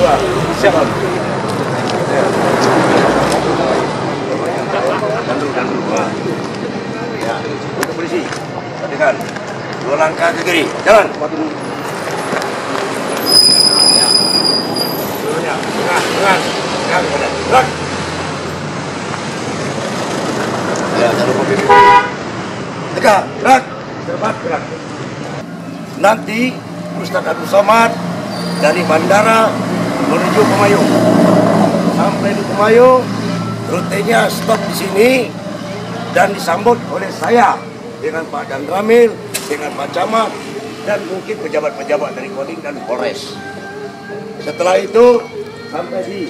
dua. Siap. Dan dulu. Ya, untuk polisi. Perhatikan. 2 langkah ke kiri. Jalan. Ya. Dulunya. Tengah. Gerak. Ya, jangan lupa kiri. Tegak. Gerak. Cepat gerak. Nanti Ustadz Abdul Somad dari bandara menuju Kemayung. Sampai di Kemayung, rutenya stop di sini dan disambut oleh saya dengan Pak Dan Ramil, dengan Pak Camat, dan mungkin pejabat-pejabat dari Kodim dan Polres. Setelah itu sampai di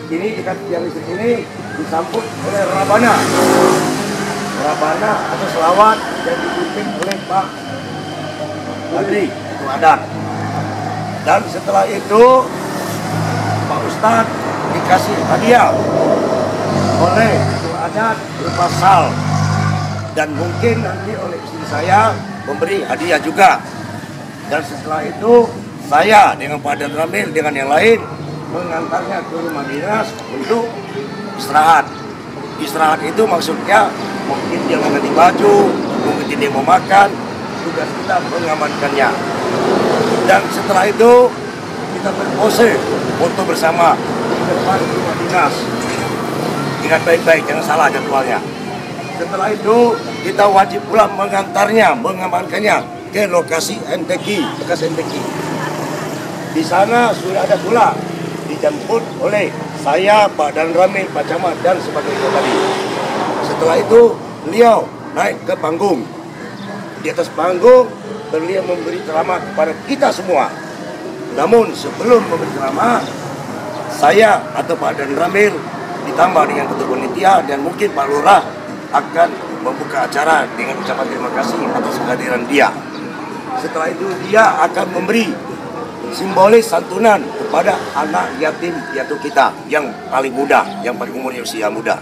sini dekat tiang listrik ini disambut oleh Rabana atau selawat yang dipimpin oleh Pak Adli itu adat. Dan setelah itu Pak Ustadz dikasih hadiah oleh itu adat berupa sal, dan mungkin nanti oleh istri saya memberi hadiah juga. Dan setelah itu saya dengan Pak Dan Ramil dengan yang lain mengantarnya ke rumah dinas untuk istirahat. Istirahat itu maksudnya mungkin dia mau ganti baju, mungkin dia mau makan, tugas kita mengamankannya. Dan setelah itu kita berpose foto bersama di depan rumah dinas. Ingat baik-baik, jangan salah jadwalnya. Setelah itu kita wajib pula mengantarnya, mengamankannya ke lokasi NTQ, bekas NTQ. Di sana sudah ada pula dijemput oleh saya, Pak Dan Ramil, Pak Camat, dan sebagainya tadi. Setelah itu beliau naik ke panggung. Di atas panggung beliau memberi ceramah kepada kita semua. Namun sebelum memberi ceramah, saya atau Pak Dan Ramil ditambah dengan ketua panitia dan mungkin Pak Lurah akan membuka acara dengan ucapan terima kasih atas kehadiran dia. Setelah itu dia akan memberi simbolis santunan kepada anak yatim piatu kita yang paling muda, yang paling umurnya usia muda.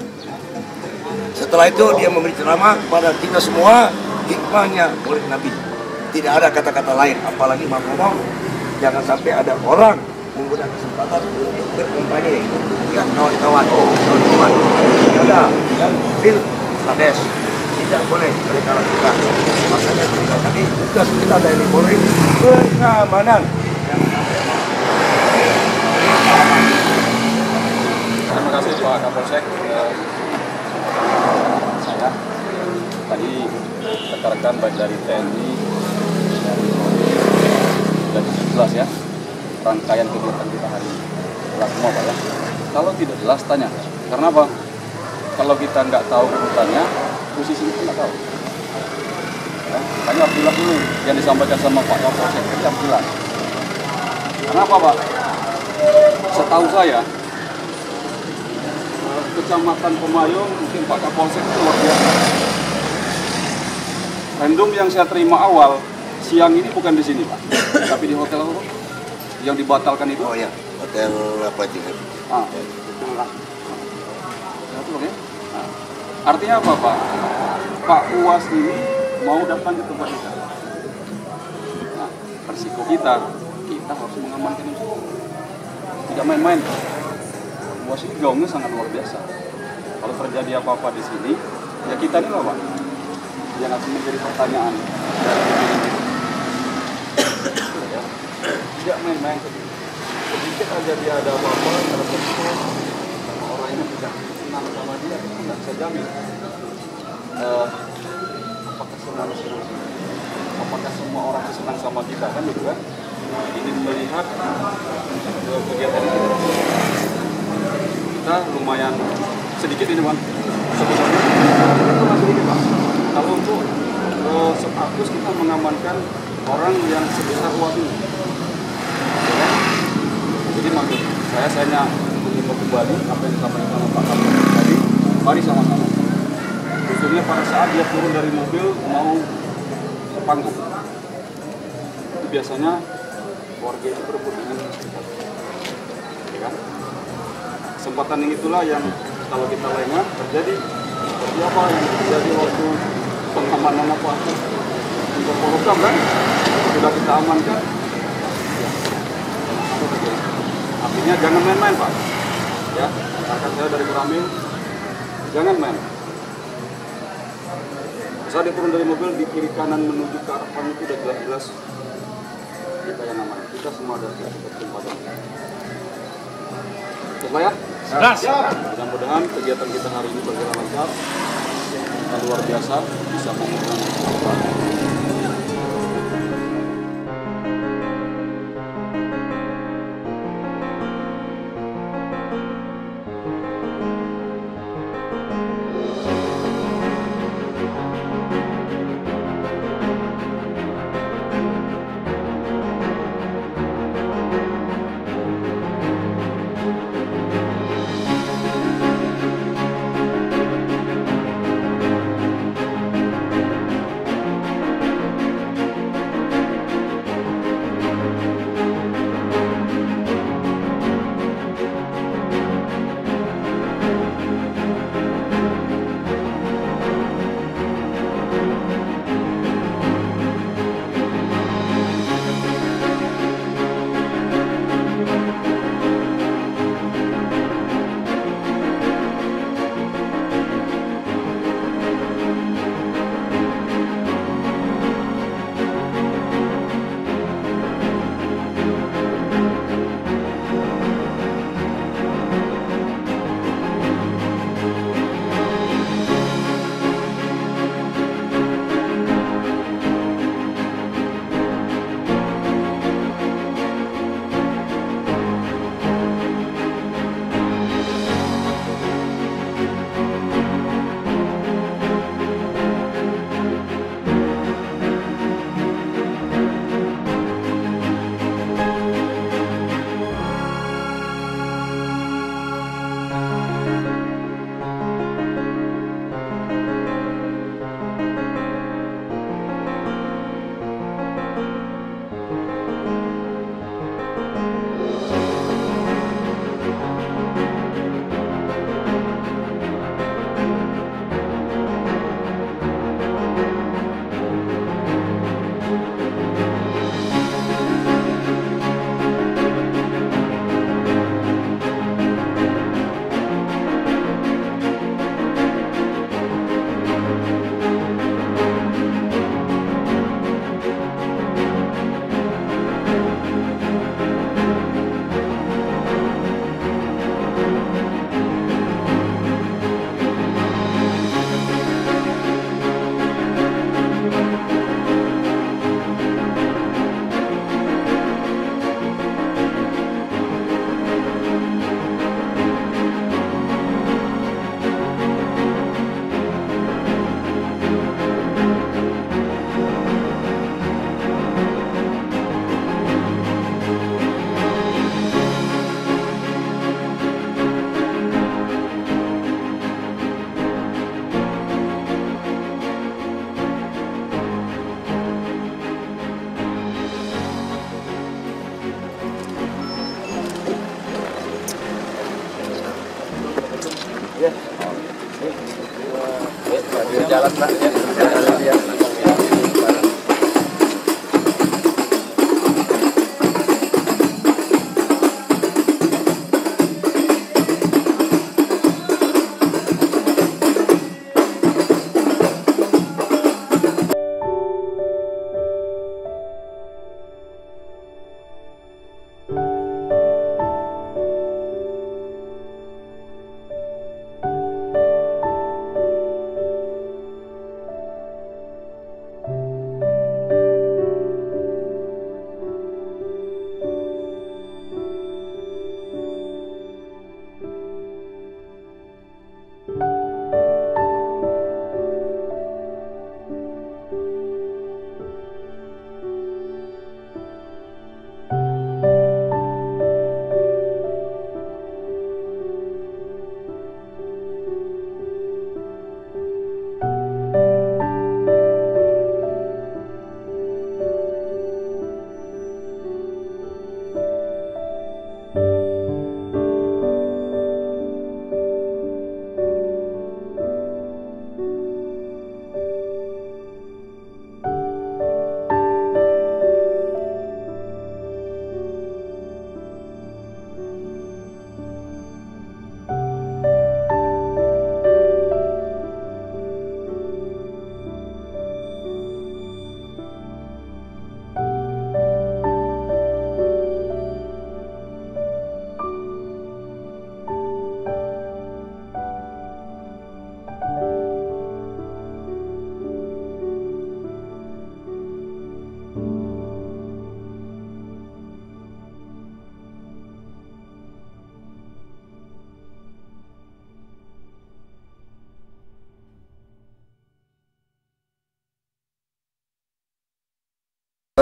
Setelah itu dia memberi ceramah kepada kita semua, hikmahnya oleh Nabi. Tidak ada kata-kata lain, apalagi ngomong jangan sampai ada orang menggunakan kesempatan untuk berkampanye. Ya kawan-kawan, tidak ada, dan bil Kades tidak boleh oleh kalau kita. Makanya kita tadi tugas kita dari Polri pengamanan. Terima kasih Pak Kapolsek. Saya tadi rekan-rekan baik dari TNI, dari jelas ya rangkaian kegiatan kita hari ini. Jelas semua Pak ya. Kalau tidak jelas tanya. Karena apa? Kalau kita nggak tahu urutannya, posisi itu nggak tahu. Ya, makanya harus jelas dulu yang disampaikan sama Pak Kapolsek itu yang jelas. Kenapa Pak? Setahu saya, Kecamatan Kemayung, mungkin Pak Kapolsek itu luar biasa. Random yang saya terima awal, siang ini bukan di sini Pak, tapi di hotel apa? Yang dibatalkan itu? Oh ya, hotel apa itu? Ya. Nah, artinya apa Pak? Pak Uwas ini mau datang ke tempat kita. Nah, resiko kita harus mengamankan itu. Tidak main-main. Uwas ini gaungnya sangat luar biasa. Kalau terjadi apa-apa di sini, ya kita ini Pak yang akan menjadi pertanyaan. Tidak main-main. Sedikit aja dia ada apa-apa, orang ini tidak senang sama dia, kita nggak bisa jamin. Apakah senang sama dia? Apakah semua orang senang sama kita kan gitu kan? Ini melihat kegiatan ini kita lumayan sedikit ini Pak. Sebenarnya itu masih sedikit Pak. Kalau untuk status kita mengamankan orang yang sebesar Uwas ini. Jadi maksud saya hanya mengimbau kembali apa yang disampaikan oleh Pak Kapolres tadi. Mari sama-sama. Khususnya pada saat dia turun dari mobil mau ke panggung. Itu biasanya warga itu berebut dengan ya kan? Kesempatan yang itulah yang kalau kita lengah terjadi seperti apa yang terjadi waktu pengamanan apa untuk Polhukam kan sudah kita amankan ya. Intinya jangan main-main Pak. Ya, rekan saya dari Koramil, jangan main. Saat dia turun dari mobil di kiri kanan menuju ke arah Pamit itu udah jelas-jelas kita yang aman. Kita semua ada kesempatan. Coba ya. Mudah-mudahan kegiatan kita hari ini berjalan lancar. Kita luar biasa bisa mengumpulkan. Jalan Pak ya.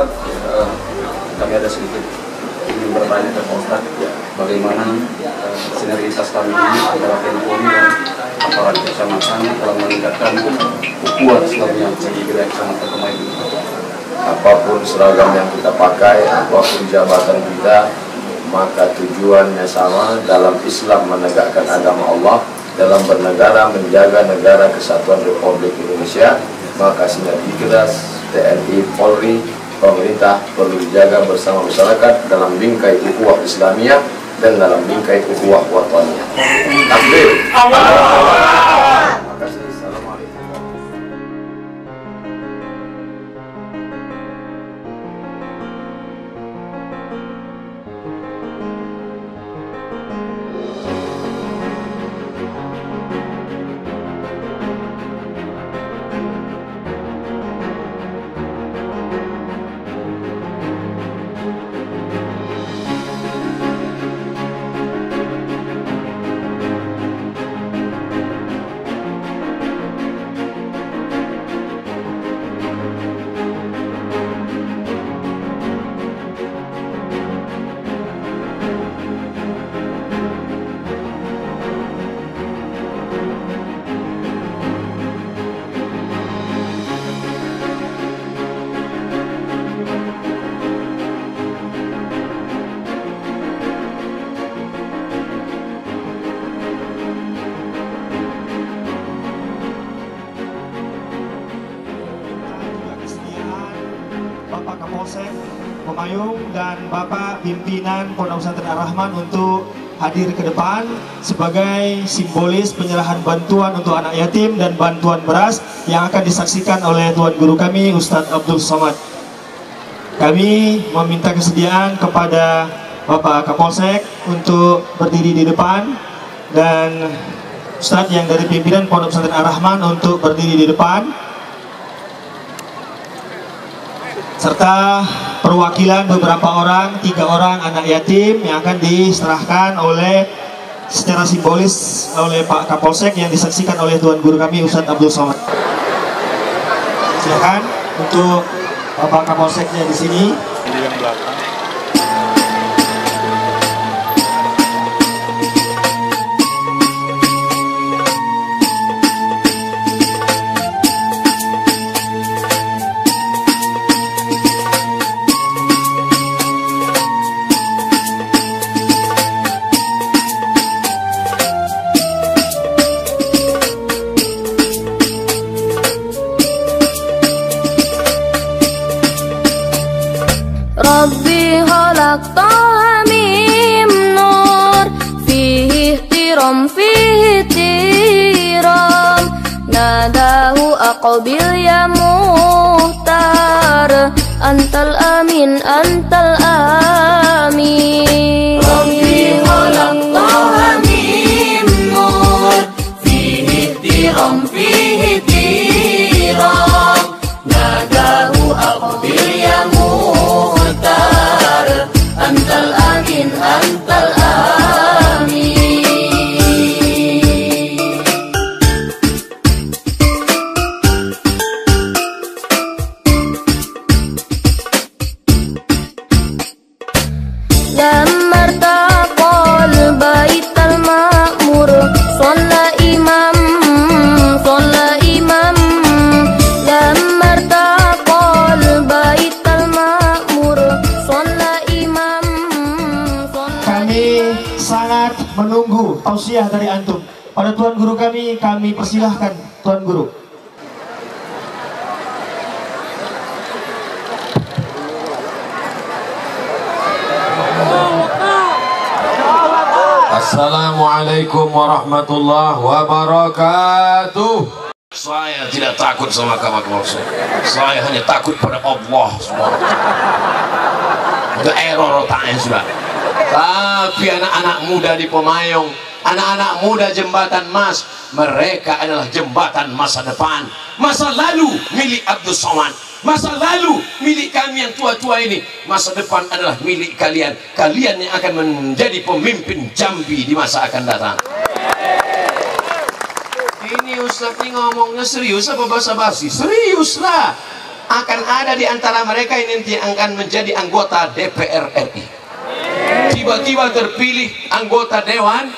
Ustaz, kami ada sedikit ingin bertanya ke Pak Ustaz, bagaimana sinergitas kami ini antara TNI Polri dan aparat kecamatan dalam meningkatkan ukhuwah Islamiyah bagi wilayah kecamatan Kemayu ini. Apapun seragam yang kita pakai, apapun jabatan kita, maka tujuannya sama dalam Islam menegakkan agama Allah, dalam bernegara menjaga negara kesatuan Republik Indonesia. Maka sinergitas TNI, Polri, pemerintah perlu dijaga bersama masyarakat dalam bingkai ukhuwah Islamiyah dan dalam bingkai ukhuwah wataniyah. Takbir. Terima kasih. Assalamualaikum. Bapak Kapolsek Pemayung dan Bapak Pimpinan Pondok Pesantren Ar-Rahman untuk hadir ke depan sebagai simbolis penyerahan bantuan untuk anak yatim dan bantuan beras yang akan disaksikan oleh Tuan Guru kami Ustadz Abdul Somad. Kami meminta kesediaan kepada Bapak Kapolsek untuk berdiri di depan dan Ustadz yang dari pimpinan Pondok Pesantren Ar-Rahman untuk berdiri di depan, serta perwakilan beberapa orang, 3 orang anak yatim yang akan diserahkan oleh secara simbolis oleh Pak Kapolsek yang disaksikan oleh Tuan Guru kami Ustadz Abdul Somad. Silakan untuk Bapak Kapolseknya di sini. Ini yang belakang. ربي خلقتها من نور فيه احترام فيه احترام ناداه أقبل يا مختار أنت الأمين أنت الأمين ربي خلقتها من نور فيه احترام فيه احترام ناداه أقبل يا مختار أنت الأمين أنت الأمين. لما ارتقى البيت المأمور صلى إمام لما ارتقى البيت المأمور صلى إمام. Kami sangat menunggu tausiah dari antum. Pada Tuan Guru kami persilahkan Tuan Guru. Assalamualaikum warahmatullahi wabarakatuh. Saya tidak takut sama Kapolsek. Saya hanya takut pada Allah SWT. Itu error otaknya sudah. Tapi anak-anak muda di Pemayung, anak-anak muda Jembatan Mas, mereka adalah jembatan masa depan. Masa lalu milik Abdul Somad, masa lalu milik kami yang tua-tua ini. Masa depan adalah milik kalian. Kalian yang akan menjadi pemimpin Jambi di masa akan datang. Ini Ustaz ini ngomongnya serius apa basa-basi? Serius lah. akan ada di antara mereka yang nanti akan menjadi anggota DPR RI. Tiba-tiba terpilih anggota dewan,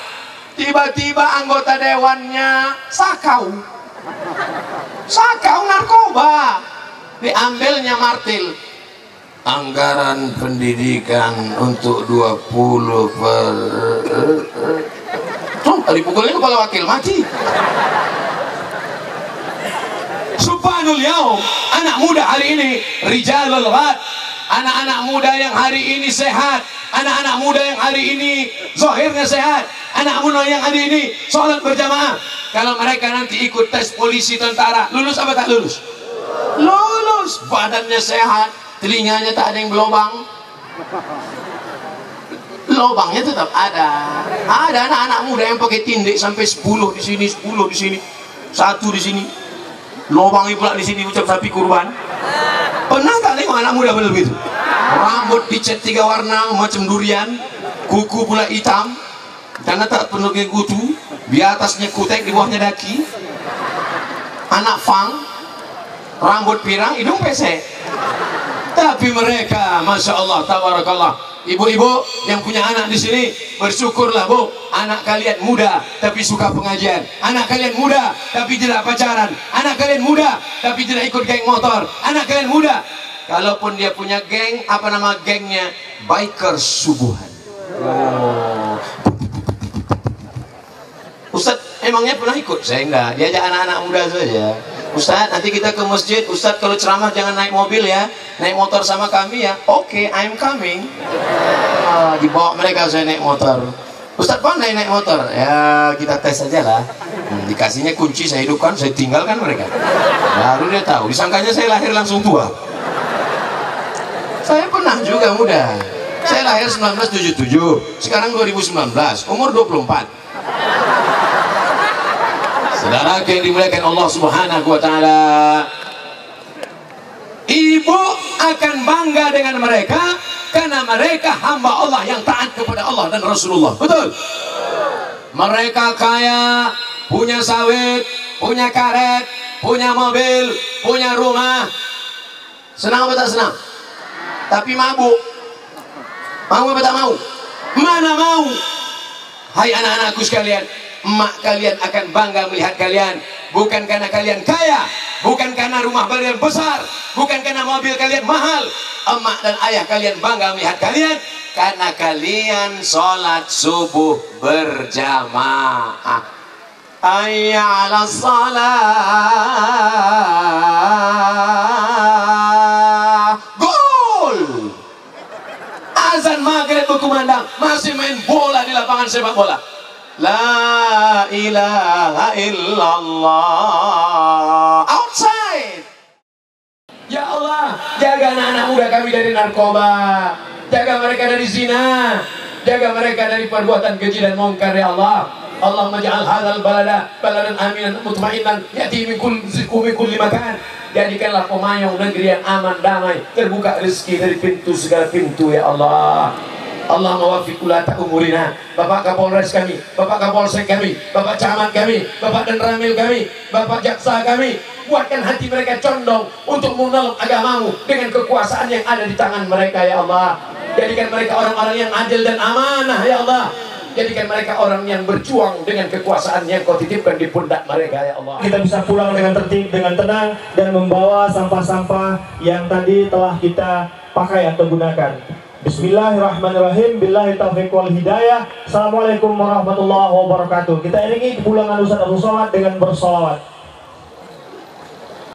tiba-tiba anggota dewannya sakau narkoba, diambilnya martil. Anggaran pendidikan untuk 20 dipukulnya kepala wakil mati. Subhanul yaum, anak muda hari ini rijalul ghad, anak-anak muda yang hari ini sehat, anak-anak muda yang hari ini zahirnya sehat, anak muda yang hari ini sholat berjamaah. Kalau mereka nanti ikut tes polisi, tentara, lulus apa tak lulus? Lulus. Badannya sehat, telinganya tak ada yang berlobang, lobangnya tetap ada. Ada anak-anak muda yang pakai tindik sampai 10 di sini, 10 di sini, 1 di sini, lobangnya pula di sini macam sapi kurban. Pernah tak tengok anak muda benar begitu? Rambut dicat 3 warna macam durian, kuku pula hitam, karena tak penuh ke kutu, di atasnya kutek, di bawahnya daki. Anak fang, rambut pirang, hidung pesek. Tapi mereka, masya Allah, tabarakallah. Ibu-ibu yang punya anak di sini, bersyukurlah bu, anak kalian muda tapi suka pengajian, anak kalian muda tapi tidak pacaran, anak kalian muda tapi tidak ikut geng motor, anak kalian muda. Kalaupun dia punya geng, apa nama gengnya? Biker subuhan. Oh. Ustadz, emangnya pernah ikut? Saya enggak, diajak anak-anak muda saja. Ustadz, nanti kita ke masjid. Ustadz, kalau ceramah jangan naik mobil ya, naik motor sama kami ya. Oke, I'm coming. Dibawa mereka, saya naik motor. Ustadz, pandai naik motor? Ya, kita tes saja lah. Dikasihnya kunci, saya hidupkan, saya tinggalkan mereka. Baru dia tahu, disangkanya saya lahir langsung tua. Saya pernah juga muda. Saya lahir 1977, sekarang 2019, umur 24. Saudara yang dimuliakan Allah Subhanahu wa taala, ibu akan bangga dengan mereka karena mereka hamba Allah yang taat kepada Allah dan Rasulullah. Betul? Mereka kaya, punya sawit, punya karet, punya mobil, punya rumah. Senang apa tak senang? Tapi mabuk. Mau apa tak mau? Mana mau? Hai anak-anakku sekalian, emak kalian akan bangga melihat kalian, bukan karena kalian kaya, bukan karena rumah kalian besar, bukan karena mobil kalian mahal. Emak dan ayah kalian bangga melihat kalian karena kalian sholat subuh berjamaah. Hayya 'alas shalah. Gol. Azan maghrib berkumandang, masih main bola di lapangan sepak bola. La ilaha illallah. Outside. Ya Allah, jaga anak-anak muda kami dari narkoba, jaga mereka dari zina, jaga mereka dari perbuatan keji dan mungkar ya Allah. Allahumma ja'al hadzal balada baladan aminan mutmainan ya'ti min kulli makan. Jadikanlah Kemayong negeri yang aman, damai, terbuka rezeki dari pintu segala pintu ya Allah. Allah mawafiq ulata umurina. Bapak Kapolres kami, Bapak Kapolsek kami, Bapak Camat kami, Bapak dan Ramil kami, Bapak Jaksa kami, buatkan hati mereka condong untuk menolong agamamu dengan kekuasaan yang ada di tangan mereka ya Allah. Jadikan mereka orang-orang yang adil dan amanah ya Allah. Jadikan mereka orang yang berjuang dengan kekuasaan yang kau titipkan di pundak mereka ya Allah. Kita bisa pulang dengan tertib, dengan tenang, dan membawa sampah-sampah yang tadi telah kita pakai atau gunakan. Bismillahirrahmanirrahim. Billahi taufiq wal hidayah. Assalamualaikum warahmatullahi wabarakatuh. Kita iringi kepulangan Ustaz Abdul Somad dengan bersolawat.